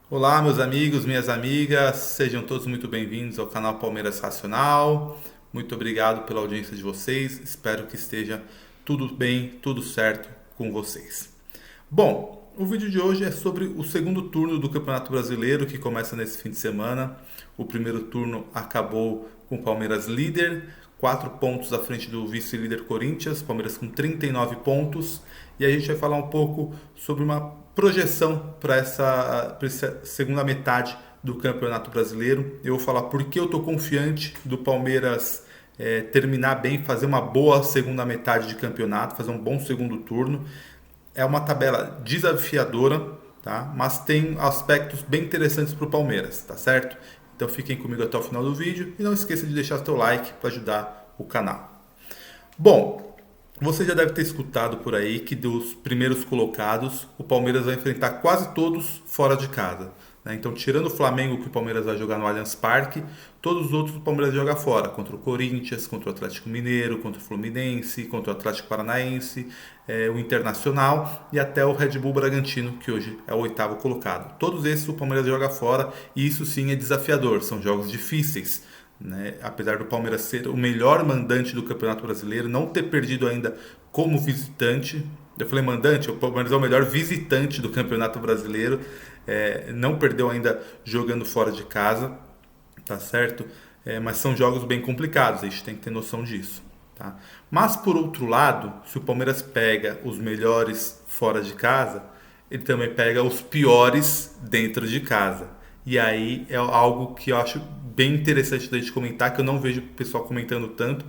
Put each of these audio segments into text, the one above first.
Olá, meus amigos, minhas amigas, sejam todos muito bem-vindos ao canal Palmeiras Racional. Muito obrigado pela audiência de vocês. Espero que esteja tudo bem, tudo certo com vocês. Bom, o vídeo de hoje é sobre o segundo turno do Campeonato Brasileiro que começa nesse fim de semana. O primeiro turno acabou com o Palmeiras líder, 4 pontos à frente do vice-líder Corinthians, Palmeiras com 39 pontos. E a gente vai falar um pouco sobre uma projeção para essa segunda metade do Campeonato Brasileiro. Eu vou falar por que eu estou confiante do Palmeiras terminar bem, fazer uma boa segunda metade de campeonato, fazer um bom segundo turno. É uma tabela desafiadora, tá? Mas tem aspectos bem interessantes para o Palmeiras, tá certo? Então fiquem comigo até o final do vídeo e não esqueça de deixar seu like para ajudar o canal. Bom, você já deve ter escutado por aí que dos primeiros colocados, o Palmeiras vai enfrentar quase todos fora de casa, né? Então, tirando o Flamengo, que o Palmeiras vai jogar no Allianz Parque, todos os outros o Palmeiras joga fora, contra o Corinthians, contra o Atlético Mineiro, contra o Fluminense, contra o Atlético Paranaense, o Internacional e até o Red Bull Bragantino, que hoje é o oitavo colocado. Todos esses o Palmeiras joga fora e isso sim é desafiador, são jogos difíceis, né? Apesar do Palmeiras ser o melhor mandante do Campeonato Brasileiro, não ter perdido ainda como visitante. Eu falei mandante, o Palmeiras é o melhor visitante do Campeonato Brasileiro, não perdeu ainda jogando fora de casa, tá certo? Mas são jogos bem complicados, a gente tem que ter noção disso. Tá? Mas por outro lado, se o Palmeiras pega os melhores fora de casa, ele também pega os piores dentro de casa. E aí é algo que eu acho bem interessante da gente comentar, que eu não vejo o pessoal comentando tanto,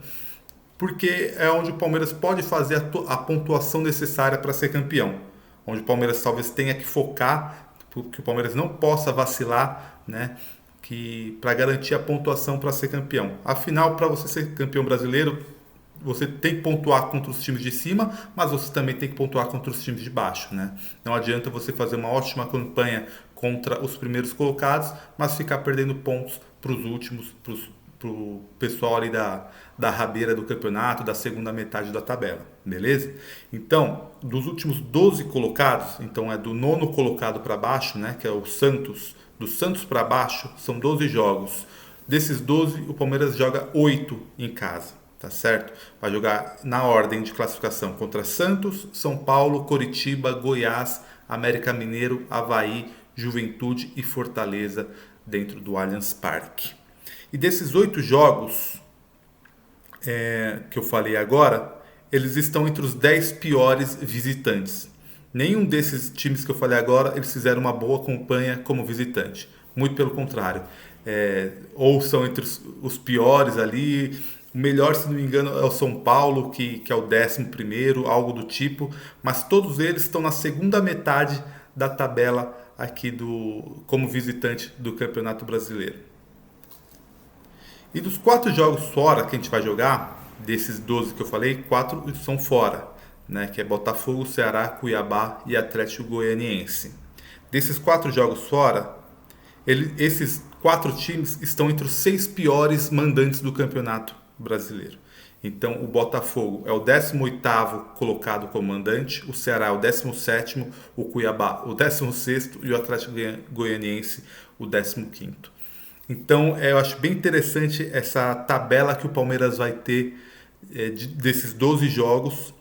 porque é onde o Palmeiras pode fazer a pontuação necessária para ser campeão. Onde o Palmeiras talvez tenha que focar, que o Palmeiras não possa vacilar, né? Que para garantir a pontuação para ser campeão. Afinal, para você ser campeão brasileiro, você tem que pontuar contra os times de cima, mas você também tem que pontuar contra os times de baixo, né? Não adianta você fazer uma ótima campanha contra os primeiros colocados, mas ficar perdendo pontos para os últimos, para o pessoal ali da rabeira do campeonato, da segunda metade da tabela, beleza? Então, dos últimos 12 colocados, então é do nono colocado para baixo, né, que é o Santos, do Santos para baixo, são 12 jogos. Desses 12, o Palmeiras joga 8 em casa, tá certo? Vai jogar na ordem de classificação contra Santos, São Paulo, Coritiba, Goiás, América Mineiro, Avaí, Juventude e Fortaleza dentro do Allianz Parque. E desses 8 jogos que eu falei agora, eles estão entre os 10 piores visitantes. Nenhum desses times que eu falei agora, eles fizeram uma boa campanha como visitante. Muito pelo contrário. Ou são entre os piores ali. O melhor, se não me engano, é o São Paulo, que é o 11º, algo do tipo. Mas todos eles estão na segunda metade da tabela aqui como visitante do Campeonato Brasileiro. E dos 4 jogos fora que a gente vai jogar, desses 12 que eu falei, 4 são fora, né? Que é Botafogo, Ceará, Cuiabá e Atlético Goianiense. Desses 4 jogos fora, esses 4 times estão entre os 6 piores mandantes do Campeonato Brasileiro. Então o Botafogo é o 18º colocado como mandante, o Ceará é o 17º, o Cuiabá o 16º e o Atlético Goianiense o 15º. Então, eu acho bem interessante essa tabela que o Palmeiras vai ter desses 12 jogos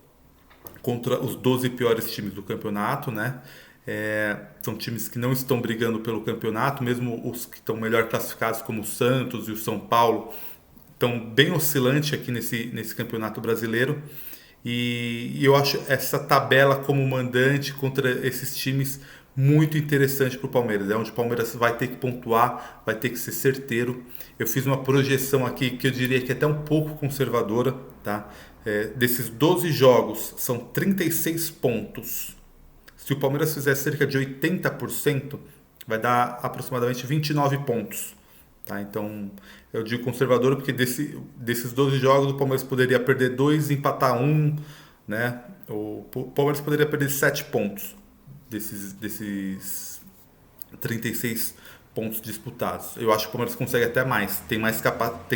contra os 12 piores times do campeonato, né? São times que não estão brigando pelo campeonato, mesmo os que estão melhor classificados, como o Santos e o São Paulo, estão bem oscilantes aqui nesse campeonato brasileiro. E eu acho essa tabela como mandante contra esses times muito interessante para o Palmeiras. É onde o Palmeiras vai ter que pontuar, vai ter que ser certeiro. Eu fiz uma projeção aqui que eu diria que é até um pouco conservadora, tá? Desses 12 jogos, são 36 pontos. Se o Palmeiras fizer cerca de 80%, vai dar aproximadamente 29 pontos. Tá? Então, eu digo conservador porque desses 12 jogos o Palmeiras poderia perder 2 e empatar 1, né? O Palmeiras poderia perder 7 pontos desses 36 pontos disputados. Eu acho que o Palmeiras consegue até mais, tem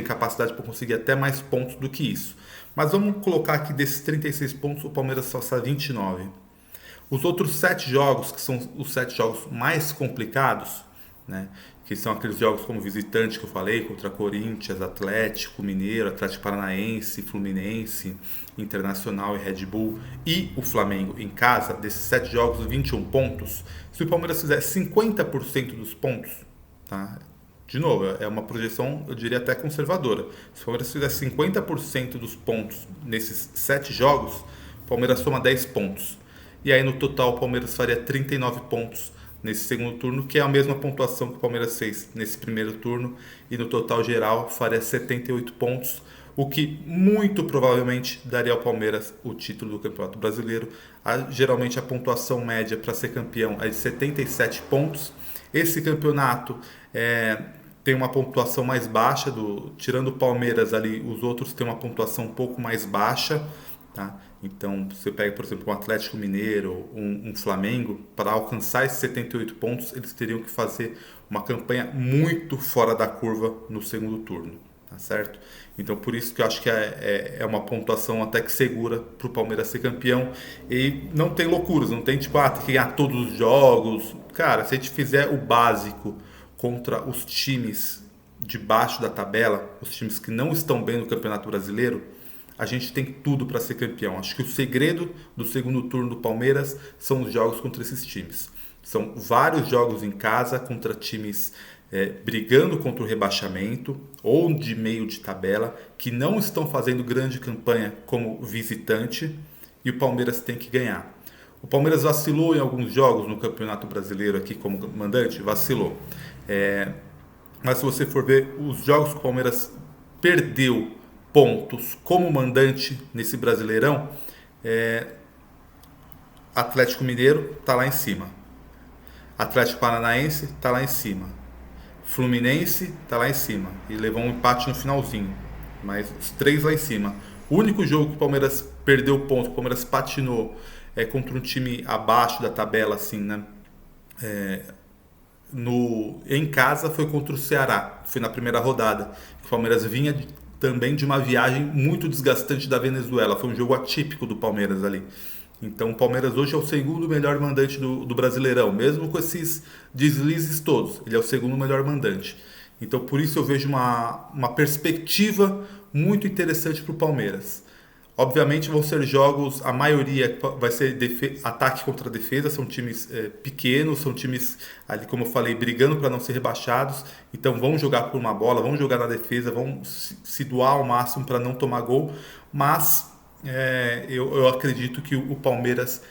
capacidade para conseguir até mais pontos do que isso. Mas vamos colocar aqui desses 36 pontos, o Palmeiras só está 29. Os outros 7 jogos, que são os 7 jogos mais complicados, né? Que são aqueles jogos como visitante que eu falei, contra Corinthians, Atlético Mineiro, Atlético Paranaense, Fluminense, Internacional e Red Bull, e o Flamengo em casa, desses 7 jogos, 21 pontos. Se o Palmeiras fizer 50% dos pontos, tá? De novo, é uma projeção, eu diria até conservadora. Se o Palmeiras fizer 50% dos pontos nesses 7 jogos, o Palmeiras soma 10 pontos. E aí no total o Palmeiras faria 39 pontos nesse segundo turno, que é a mesma pontuação que o Palmeiras fez nesse primeiro turno, e no total geral faria 78 pontos, o que muito provavelmente daria ao Palmeiras o título do Campeonato Brasileiro. Geralmente a pontuação média para ser campeão é de 77 pontos. Esse campeonato tem uma pontuação mais baixa, tirando o Palmeiras ali, os outros têm uma pontuação um pouco mais baixa, tá? Então, você pega, por exemplo, um Atlético Mineiro, um Flamengo, para alcançar esses 78 pontos, eles teriam que fazer uma campanha muito fora da curva no segundo turno, tá certo? Então, por isso que eu acho que é uma pontuação até que segura para o Palmeiras ser campeão. E não tem loucuras, não tem tipo, tem que ganhar todos os jogos. Cara, se a gente fizer o básico contra os times de baixo da tabela, os times que não estão bem no Campeonato Brasileiro, a gente tem tudo para ser campeão. Acho que o segredo do segundo turno do Palmeiras são os jogos contra esses times. São vários jogos em casa contra times brigando contra o rebaixamento ou de meio de tabela, que não estão fazendo grande campanha como visitante, e o Palmeiras tem que ganhar. O Palmeiras vacilou em alguns jogos no Campeonato Brasileiro aqui como mandante, vacilou. Mas se você for ver os jogos que o Palmeiras perdeu pontos como mandante nesse Brasileirão, Atlético Mineiro está lá em cima, Atlético Paranaense está lá em cima, Fluminense está lá em cima e levou um empate no finalzinho, mas os 3 lá em cima. O único jogo que o Palmeiras perdeu pontos, que o Palmeiras patinou, contra um time abaixo da tabela, assim, né? Em casa foi contra o Ceará, foi na primeira rodada. O Palmeiras vinha também de uma viagem muito desgastante da Venezuela, foi um jogo atípico do Palmeiras ali. Então o Palmeiras hoje é o segundo melhor mandante do Brasileirão, mesmo com esses deslizes todos, ele é o segundo melhor mandante. Então por isso eu vejo uma perspectiva muito interessante para o Palmeiras. Obviamente vão ser jogos, a maioria vai ser ataque contra defesa, são times pequenos, são times, ali como eu falei, brigando para não ser rebaixados, então vão jogar por uma bola, vão jogar na defesa, vão se doar ao máximo para não tomar gol, mas eu acredito que o Palmeiras,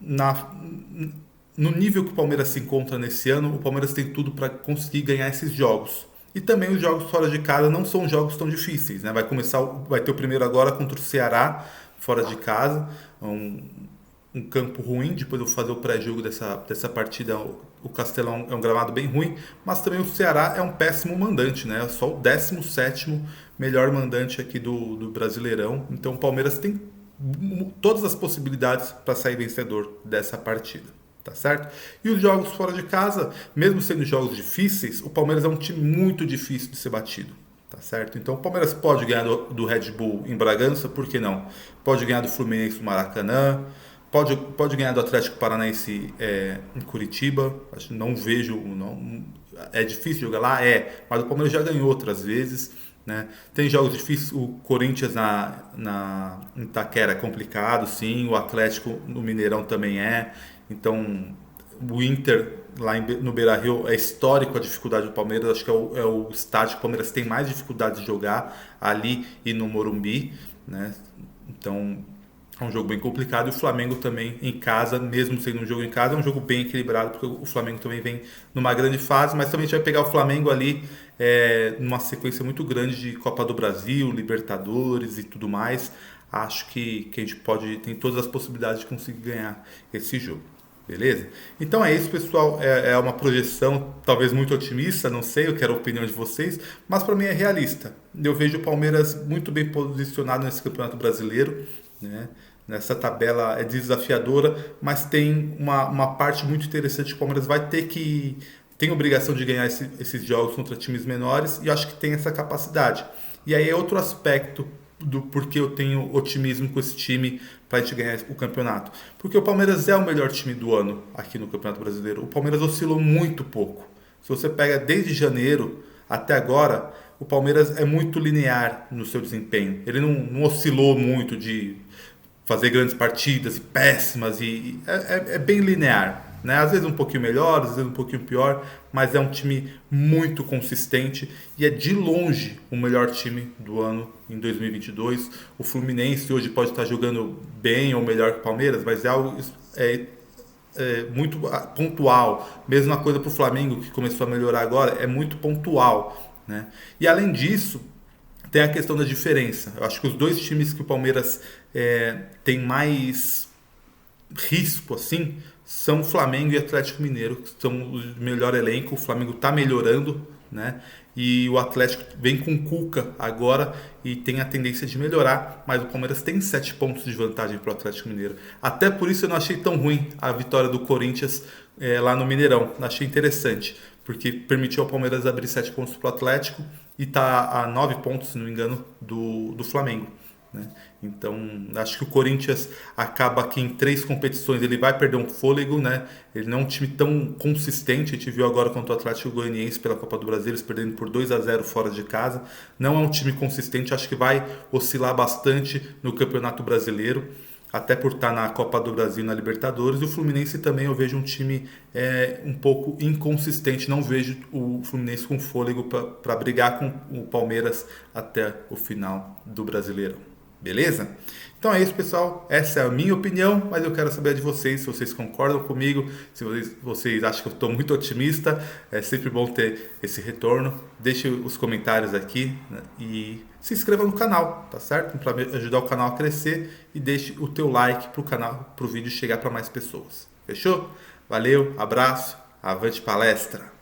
no nível que o Palmeiras se encontra nesse ano, o Palmeiras tem tudo para conseguir ganhar esses jogos. E também os jogos fora de casa não são jogos tão difíceis, né? Vai ter o primeiro agora contra o Ceará, fora de casa, um campo ruim. Depois eu vou fazer o pré-jogo dessa partida. O Castelão é um gramado bem ruim, mas também o Ceará é um péssimo mandante, né? É só o 17º melhor mandante aqui do Brasileirão. Então o Palmeiras tem todas as possibilidades para sair vencedor dessa partida. Tá certo? E os jogos fora de casa, mesmo sendo jogos difíceis, o Palmeiras é um time muito difícil de ser batido, tá certo? Então o Palmeiras pode ganhar do Red Bull em Bragança, por que não? Pode ganhar do Fluminense no Maracanã, pode ganhar do Atlético Paranaense em Curitiba. Acho que não vejo, é difícil jogar lá, mas o Palmeiras já ganhou outras vezes, né? Tem jogos difíceis, o Corinthians em Itaquera é complicado, sim, o Atlético no Mineirão também é. Então, o Inter lá no Beira-Rio é histórico a dificuldade do Palmeiras. Acho que é o estádio que o Palmeiras tem mais dificuldade de jogar, ali e no Morumbi, né? Então, é um jogo bem complicado. E o Flamengo também em casa, mesmo sendo um jogo em casa, é um jogo bem equilibrado, porque o Flamengo também vem numa grande fase, mas também a gente vai pegar o Flamengo ali numa sequência muito grande de Copa do Brasil, Libertadores e tudo mais. Acho que a gente tem todas as possibilidades de conseguir ganhar esse jogo. Beleza? Então é isso, pessoal. É uma projeção talvez muito otimista, não sei, eu quero a opinião de vocês, mas para mim é realista. Eu vejo o Palmeiras muito bem posicionado nesse Campeonato Brasileiro, né? Nessa tabela é desafiadora, mas tem uma parte muito interessante que o Palmeiras tem obrigação de ganhar esses jogos contra times menores, e acho que tem essa capacidade. E aí é outro aspecto do porquê eu tenho otimismo com esse time para a gente ganhar o campeonato. Porque o Palmeiras é o melhor time do ano aqui no Campeonato Brasileiro. O Palmeiras oscilou muito pouco. Se você pega desde janeiro até agora, o Palmeiras é muito linear no seu desempenho. Ele não oscilou muito de fazer grandes partidas e péssimas, é bem linear. Né? Às vezes um pouquinho melhor, às vezes um pouquinho pior, mas é um time muito consistente e é de longe o melhor time do ano em 2022. O Fluminense hoje pode estar jogando bem ou melhor que o Palmeiras, mas é algo muito pontual. Mesma coisa para o Flamengo, que começou a melhorar agora, é muito pontual. Né? E além disso, tem a questão da diferença. Eu acho que os dois times que o Palmeiras tem mais risco assim são Flamengo e Atlético Mineiro, que são o melhor elenco. O Flamengo está melhorando, né? E o Atlético vem com Cuca agora e tem a tendência de melhorar, mas o Palmeiras tem 7 pontos de vantagem para o Atlético Mineiro. Até por isso eu não achei tão ruim a vitória do Corinthians lá no Mineirão. Achei interessante, porque permitiu ao Palmeiras abrir 7 pontos para o Atlético e está a 9 pontos, se não me engano, do Flamengo. Né? Então acho que o Corinthians acaba aqui em 3 competições ele vai perder um fôlego, né? Ele não é um time tão consistente. A gente viu agora contra o Atlético Goianiense pela Copa do Brasil, eles perdendo por 2-0 fora de casa. Não é um time consistente, acho que vai oscilar bastante no Campeonato Brasileiro, até por estar na Copa do Brasil, na Libertadores. E o Fluminense também eu vejo um time um pouco inconsistente. Não vejo o Fluminense com fôlego para brigar com o Palmeiras até o final do Brasileirão. Beleza? Então é isso, pessoal. Essa é a minha opinião, mas eu quero saber de vocês, se vocês concordam comigo, se vocês acham que eu estou muito otimista. É sempre bom ter esse retorno. Deixe os comentários aqui, né? E se inscreva no canal, tá certo? Para ajudar o canal a crescer, e deixe o teu like para o canal, para o vídeo chegar para mais pessoas. Fechou? Valeu, abraço, avante palestra!